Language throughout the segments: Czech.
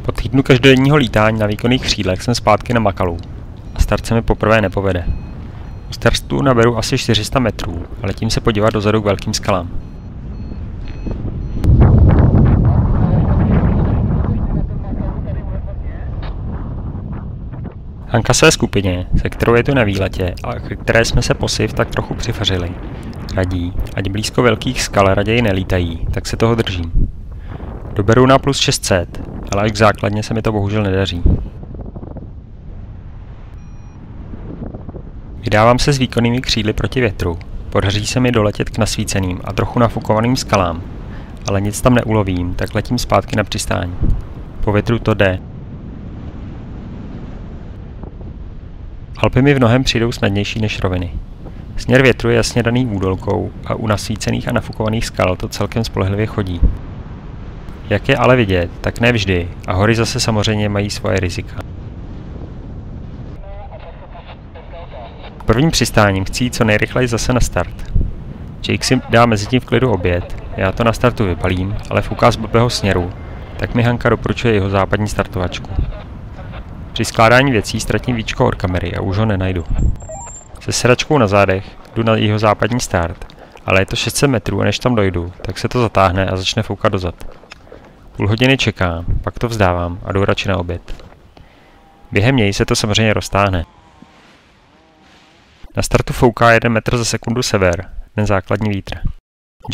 Po týdnu každodenního lítání na výkonných křídlech jsem zpátky na Makalu a start se mi poprvé nepovede. U startu naberu asi 400 metrů a letím se podívat dozadu k velkým skalám. Hanka své skupině, se kterou je tu na výletě a ke které jsme se posiv tak trochu přifařili, radí, ať blízko velkých skal raději nelítají, tak se toho držím. Doberu na plus 600, ale až k základně se mi to bohužel nedaří. Vydávám se s výkonnými křídly proti větru, podaří se mi doletět k nasvíceným a trochu nafukovaným skalám, ale nic tam neulovím, tak letím zpátky na přistání. Po větru to jde. Alpy mi v mnohem přijdou snadnější než roviny. Směr větru je jasně daný údolkou a u nasvícených a nafukovaných skal to celkem spolehlivě chodí. Jak je ale vidět, tak ne vždy a hory zase samozřejmě mají svoje rizika. Prvním přistáním chci jít co nejrychleji zase na start. Jake si dá mezitím v klidu oběd, já to na startu vypalím, ale fouká z blbého směru, tak mi Hanka doporučuje jeho západní startovačku. Při skládání věcí ztratím víčko od kamery a už ho nenajdu. Se sedačkou na zádech jdu na jeho západní start, ale je to 600 metrů a než tam dojdu, tak se to zatáhne a začne foukat dozad. Půl hodiny čekám, pak to vzdávám a jdu radši na oběd. Během něj se to samozřejmě roztáhne. Na startu fouká 1 metr za sekundu sever, ten základní vítr.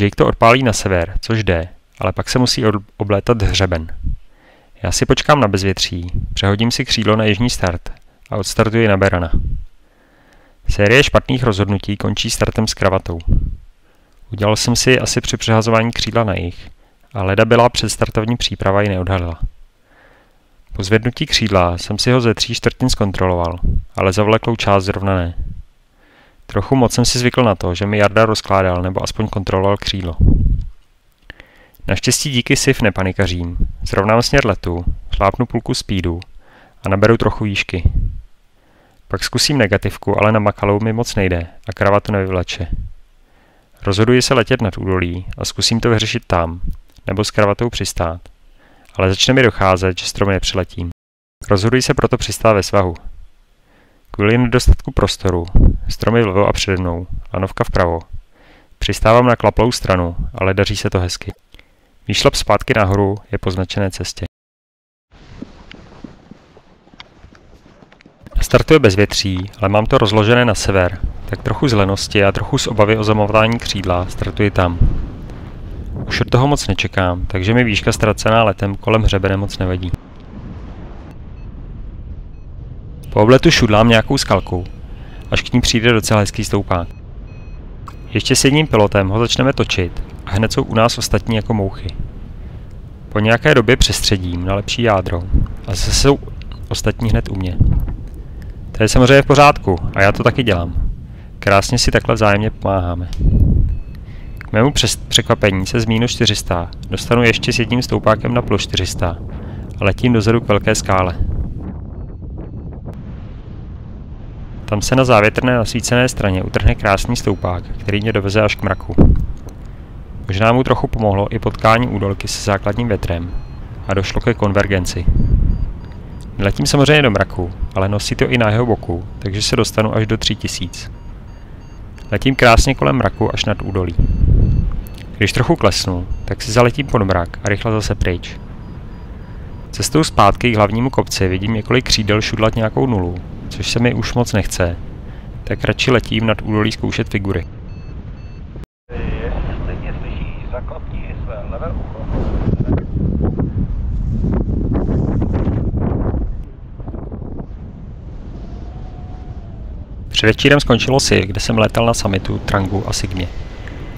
Jake to odpálí na sever, což jde, ale pak se musí oblétat hřeben. Já si počkám na bezvětří, přehodím si křídlo na jižní start a odstartuji na Berana. Série špatných rozhodnutí končí startem s kravatou. Udělal jsem si asi při přehazování křídla na jih, a leda byla předstartovní příprava ji neodhalila. Po zvednutí křídla jsem si ho ze 3/4 zkontroloval, ale za vleklou část zrovna ne. Trochu moc jsem si zvykl na to, že mi Jarda rozkládal nebo aspoň kontroloval křídlo. Naštěstí díky SIF nepanikařím, zrovnám směr letu, šlápnu půlku speedu a naberu trochu výšky. Pak zkusím negativku, ale na Makalu mi moc nejde a kravatu nevyvleče. Rozhoduji se letět nad údolí a zkusím to vyřešit tam, nebo s kravatou přistát, ale začne mi docházet, že stromy nepřiletím. Rozhoduji se proto přistát ve svahu. Kvůli nedostatku prostoru, stromy vlevo a přede mnou, lanovka vpravo. Přistávám na klaplou stranu, ale daří se to hezky. Výšlap zpátky nahoru je po značené cestě. Startuje bez větří, ale mám to rozložené na sever, tak trochu z lenosti a trochu z obavy o zamování křídla startuji tam. Už od toho moc nečekám, takže mi výška ztracená letem kolem hřebene moc nevadí. Po obletu šudlám nějakou skalku, až k ní přijde docela hezký stoupák. Ještě s jedním pilotem ho začneme točit a hned jsou u nás ostatní jako mouchy. Po nějaké době přestředím na lepší jádro a zase jsou ostatní hned u mě. To je samozřejmě v pořádku a já to taky dělám. Krásně si takhle vzájemně pomáháme. K mému překvapení se z minus 400 dostanu ještě s jedním stoupákem na plus 400 a letím dozadu k velké skále. Tam se na závětrné nasvícené straně utrhne krásný stoupák, který mě doveze až k mraku. Možná mu trochu pomohlo i potkání údolky se základním větrem a došlo ke konvergenci. Neletím samozřejmě do mraku, ale nosí to i na jeho boku, takže se dostanu až do 3000. Letím krásně kolem mraku až nad údolí. Když trochu klesnu, tak si zaletím pod mrak a rychle zase pryč. Cestou zpátky k hlavnímu kopci vidím několik křídel šudlat nějakou nulu, což se mi už moc nechce, tak radši letím nad údolí zkoušet figury. Předevčírem skončilo si, kde jsem letal na summitu, Trangu a Sigmě.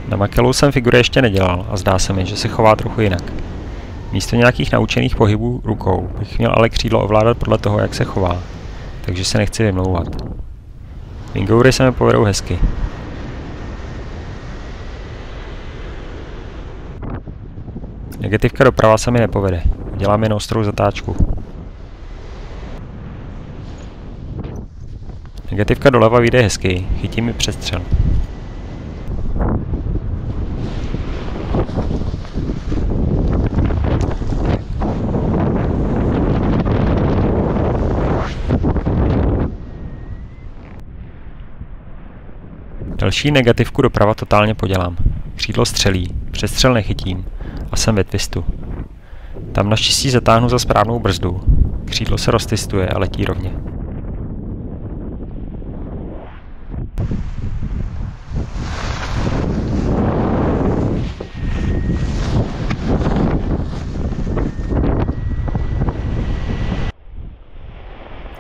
Na Makalu jsem figury ještě nedělal a zdá se mi, že se chová trochu jinak. Místo nějakých naučených pohybů rukou bych měl ale křídlo ovládat podle toho, jak se chová, takže se nechci vymlouvat. Wingoury se mi povedou hezky. Negativka doprava se mi nepovede, dělám jen ostrou zatáčku. Negativka doleva vyjde hezky, chytí mi přestřel. Další negativku doprava totálně podělám. Křídlo střelí, přestřel nechytím a jsem ve twistu. Tam naštěstí zatáhnu za správnou brzdu. Křídlo se roztwistuje a letí rovně.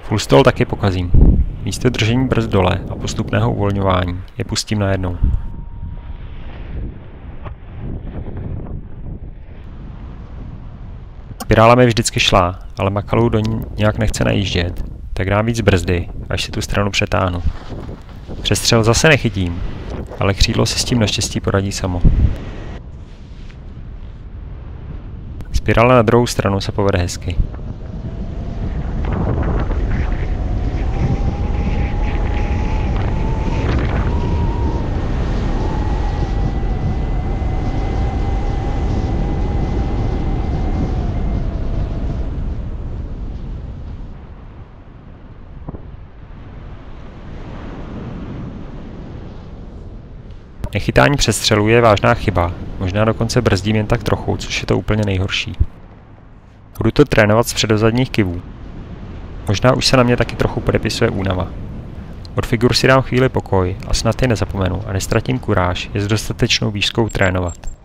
Full stall taky pokazím. Místo držení brzd dole a postupného uvolňování je pustím najednou. Spirála mi vždycky šla, ale Makalu do ní nějak nechce najíždět, tak dám víc brzdy, až si tu stranu přetáhnu. Přestřel zase nechytím, ale křídlo si s tím naštěstí poradí samo. Spirála na druhou stranu se povede hezky. Nechytání přestřelů je vážná chyba, možná dokonce brzdím jen tak trochu, což je to úplně nejhorší. Budu to trénovat z předozadních kivů. Možná už se na mě taky trochu podepisuje únava. Od figur si dám chvíli pokoj a snad je nezapomenu a nestratím kuráž je s dostatečnou výškou trénovat.